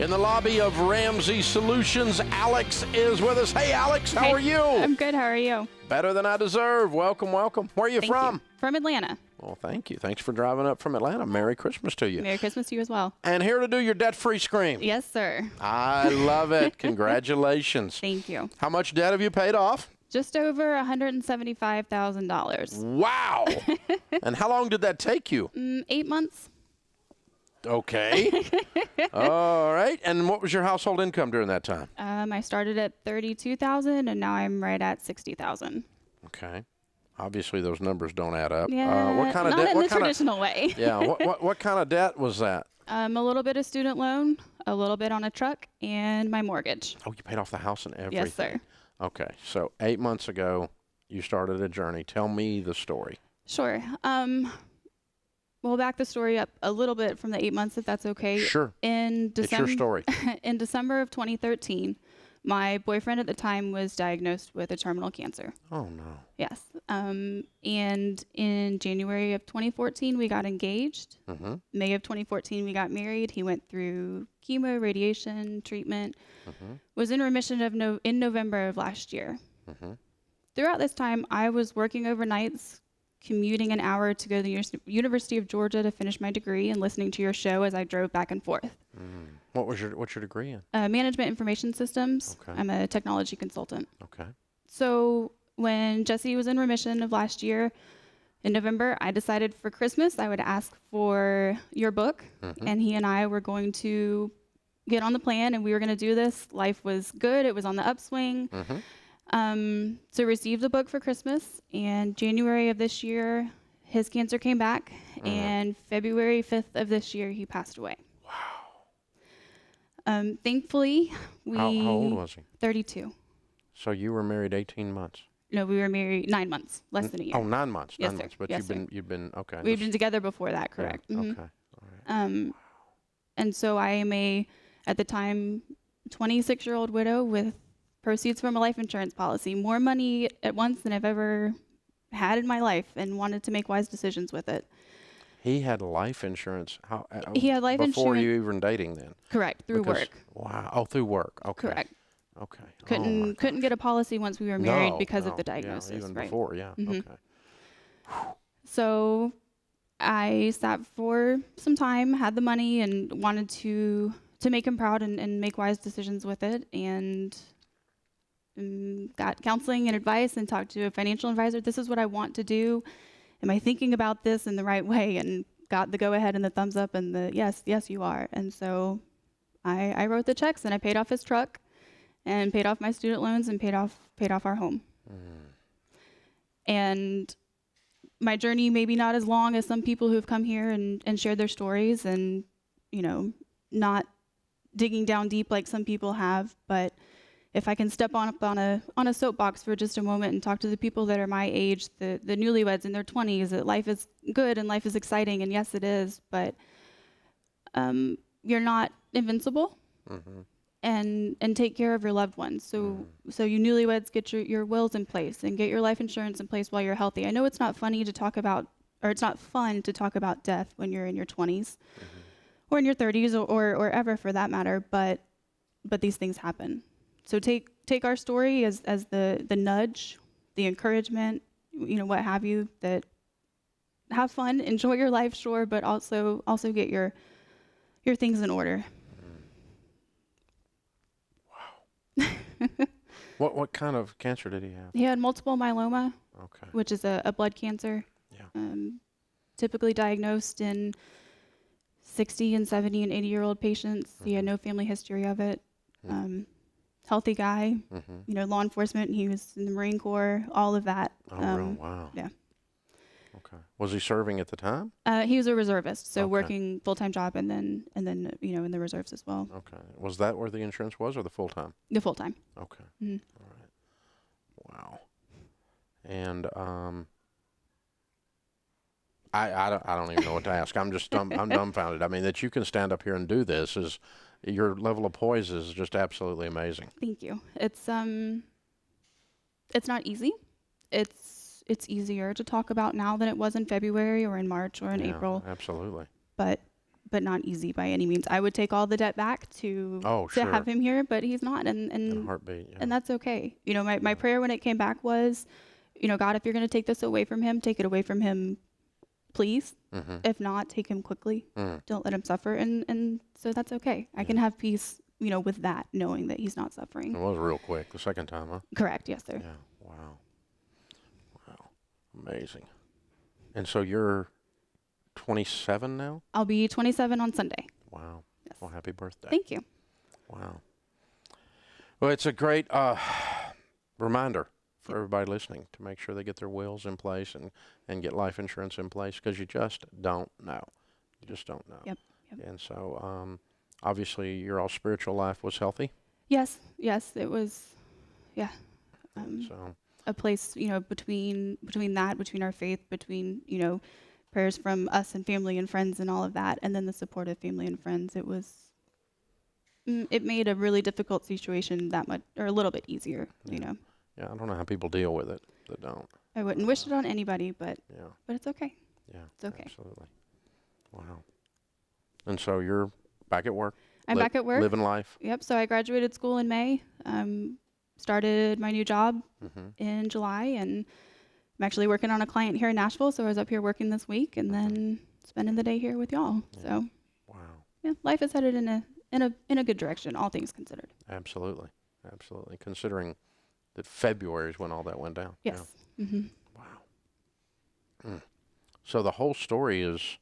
In the lobby of Ramsey Solutions, Alex is with us. Hey, Alex, how are you? I'm good. How are you? Better than I deserve. Welcome, welcome. Where are you from? You. From Atlanta. Well, thank you. Thanks for driving up from Atlanta. Merry Christmas to you. Merry Christmas to you as well. And here to do your debt-free scream. Yes, sir. I love it. Congratulations. Thank you. How much debt have you paid off? Just over $175,000. Wow. And how long did that take you? 8 months. Okay. All right. And what was your household income during that time? I started at $32,000 and now I'm right at $60,000. Okay. Obviously, those numbers don't add up. Yeah, what kind of not debt? in the traditional way. Yeah. What kind of debt was that? A little bit of student loan, a little bit on a truck, and my mortgage. Oh, you paid off the house and everything. Yes, sir. Okay. So 8 months ago, you started a journey. Tell me the story. Sure. We'll back the story up a little bit from the 8 months, if that's okay. Sure. In December, it's your story. In December of 2013, my boyfriend at the time was diagnosed with a terminal cancer. Oh, no. Yes. And in January of 2014, we got engaged. Mm-hmm. May of 2014, we got married. He went through chemo, radiation, treatment, was in remission in November of last year. Mm-hmm. Throughout this time, I was working overnights, commuting an hour to go to the University of Georgia to finish my degree and listening to your show as I drove back and forth. What's your degree in? Management information systems. Okay. I'm a technology consultant. Okay. So when Jesse was in remission of last year, in November, I decided for Christmas I would ask for your book, and he and I were going to get on the plan, and we were going to do this. Life was good. It was on the upswing. So received the book for Christmas, and January of this year, his cancer came back, and February 5th of this year, he passed away. Wow. Thankfully, How old was he? 32. So you were married 18 months? No, we were married 9 months, less than a year. Oh, 9 months. Yes, 9 sir. months. But Yes, you've been okay. We've been together before that, correct? Yeah, Mhm. okay. All right. And so I am at the time, 26-year-old widow with proceeds from a life insurance policy, more money at once than I've ever had in my life, and wanted to make wise decisions with it. He had life insurance. He had life before insurance. you even dating then? Correct, through work. Wow. Oh, through work. Okay. Correct. Okay. Couldn't get a policy once we were married because of the Yeah, diagnosis. even right. before, yeah. Okay. So I sat for some time, had the money, and wanted to make him proud and make wise decisions with it, and got counseling and advice and talked to a financial advisor. This is what I want to do. Am I thinking about this in the right way? And got the go-ahead and the thumbs up and the yes, you are. And so I wrote the checks, and I paid off his truck and paid off my student loans and paid off our home. And my journey maybe not as long as some people who have come here and shared their stories, and not digging down deep like some people have, but if I can step up on a soapbox for just a moment and talk to the people that are my age, the newlyweds in their 20s, that life is good and life is exciting, and yes, it is, but you're not invincible, and take care of your loved ones. So you newlyweds, get your wills in place and get your life insurance in place while you're healthy. I know it's not funny to talk about, or it's not fun to talk about death when you're in your 20s or in your 30s or ever for that matter, but these things happen. So take our story as the nudge, the encouragement, what have you, that have fun, enjoy your life, sure, but also get your things in order. Wow. What kind of cancer did he have? He had multiple myeloma, Okay. which is a blood cancer. Yeah. Typically diagnosed in 60 and 70 and 80-year-old patients. He had no family history of it. Healthy guy, law enforcement. He was in the Marine Corps, all of that. Oh, wow. Yeah. Okay. Was he serving at the time? He was a reservist, so Okay. working full-time job and then in the reserves as well. Okay. Was that where the insurance was, or the full-time? The full-time. Okay. Mm-hmm. All right. Wow. And I don't even know what to ask. I'm dumbfounded. I mean, that you can stand up here and do this is, your level of poise is just absolutely amazing. Thank you. It's not easy. It's easier to talk about now than it was in February or in March or in April. Absolutely. But but not easy by any means. I would take all the debt back to have him here, but he's not, In a heartbeat, yeah. and that's okay. You know, my prayer when it came back was, you know, God, if you're going to take this away from him, take it away from him, please. If not, take him quickly. Don't let him suffer, and so that's okay. I can have peace, you know, with that, knowing that he's not suffering. It was real quick the second time, huh? Correct. Yes, sir. Yeah. Wow. Amazing. And so you're 27 now? I'll be 27 on Sunday. Wow. Yes. Well, happy birthday. Thank you. Wow. Well, it's a great reminder for everybody listening to make sure they get their wills in place and get life insurance in place, because you just don't know. You just don't know. Yep. And so obviously your all spiritual life was healthy? Yes, it was, yeah. So a place, you know, between our faith, between, you know, prayers from us and family and friends and all of that, and then the support of family and friends, it made a really difficult situation that much, or a little bit easier, you know. Yeah, I don't know how people deal with it that don't. I wouldn't wish it on anybody, but it's okay. Yeah, it's okay. Absolutely. Wow. And so you're back at work? I'm back at work. Living life? Yep, so I graduated school in May, started my new job in July, and I'm actually working on a client here in Nashville, so I was up here working this week and then spending the day here with y'all. Yeah. So, wow. Yeah, life is headed in a good direction, all things considered. Absolutely. Considering that February is when all that went down. Yes. Yeah. Wow. So the whole story is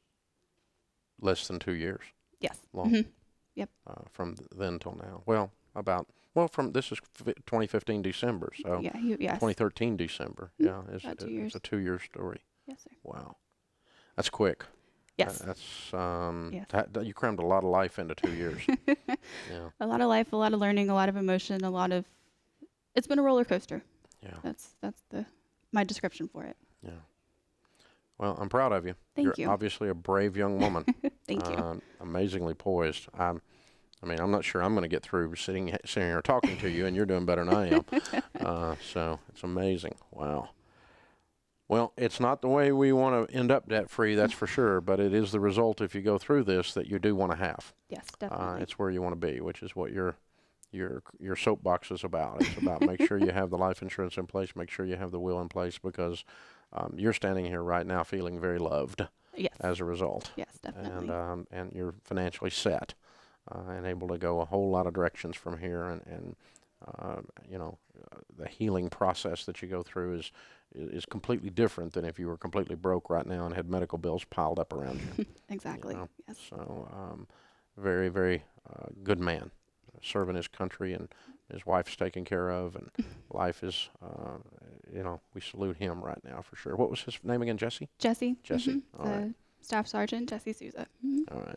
less than 2 years. Yes. Long. Yep. From then till now. From this is 2015 December, so 2013 December. Yeah, it's a 2-year story. Yes, sir. Wow, that's quick. Yes. You crammed a lot of life into 2 years. Yeah. A lot of life, a lot of learning, a lot of emotion, it's been a roller coaster. Yeah. That's my description for it. Yeah. Well, I'm proud of you. You're you. Obviously a brave young woman. Thank you. Amazingly poised. I'm not sure I'm going to get through sitting here talking to you, and you're doing better than I am. So it's amazing. Wow. Well, it's not the way we want to end up debt-free, that's for sure, but it is the result, if you go through this, that you do want to have. Yes, definitely. It's where you want to be, which is what your soapbox is about. It's about make sure you have the life insurance in place, make sure you have the will in place, because you're standing here right now feeling very loved. Yes. As a result. Yes, definitely. And you're financially set and able to go a whole lot of directions from here, and the healing process that you go through is completely different than if you were completely broke right now and had medical bills piled up around you. Exactly. You know? Yes. So very, very good man, serving his country, and his wife's taken care of, and life is, we salute him right now for sure. What was his name again, Jesse? Jesse. Jesse. All right. Staff Sergeant Jesse Souza. All right.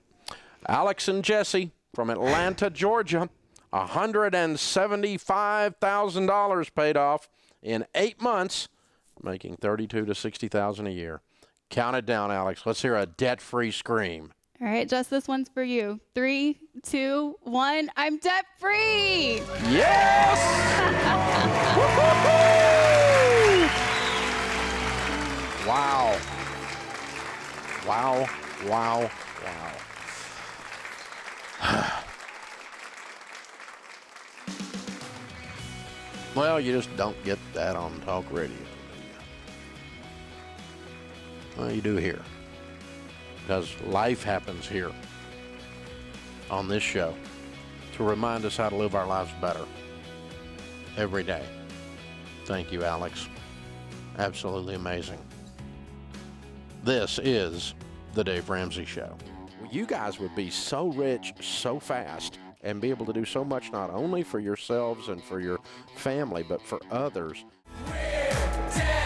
Alex and Jesse from Atlanta, Georgia. $175,000 paid off in 8 months, making $32,000 to $60,000 a year. Count it down, Alex. Let's hear a debt-free scream. All right, Jess, this one's for you. 3, 2, 1. I'm debt-free. Yes! Wow. Wow, wow, wow. Well, you just don't get that on talk radio, do you? Well, you do here. Because life happens here on this show to remind us how to live our lives better every day. Thank you, Alex. Absolutely amazing. This is the Dave Ramsey Show. You guys would be so rich so fast and be able to do so much, not only for yourselves and for your family, but for others. We're